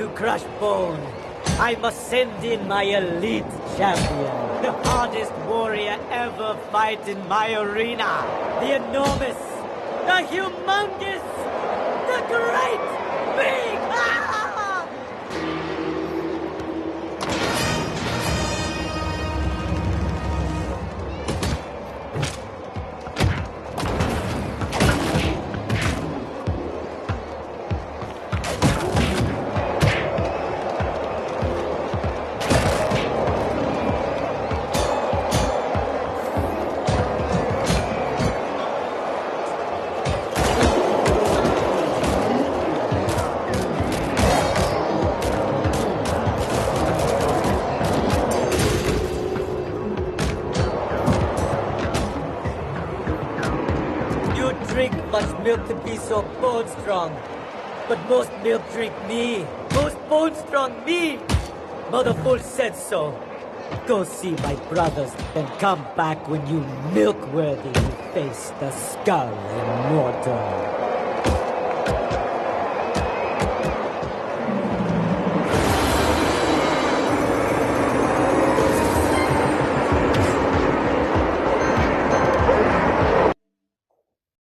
to crush bone, I must send in my elite champion, the hardest warrior ever fight in my arena, the enormous, the humongous, the great big. Much milk to be so bone strong, but most milk drink me, most bone strong me. Mother Full said so. Go see my brothers, then come back when you milk worthy face the skull immortal.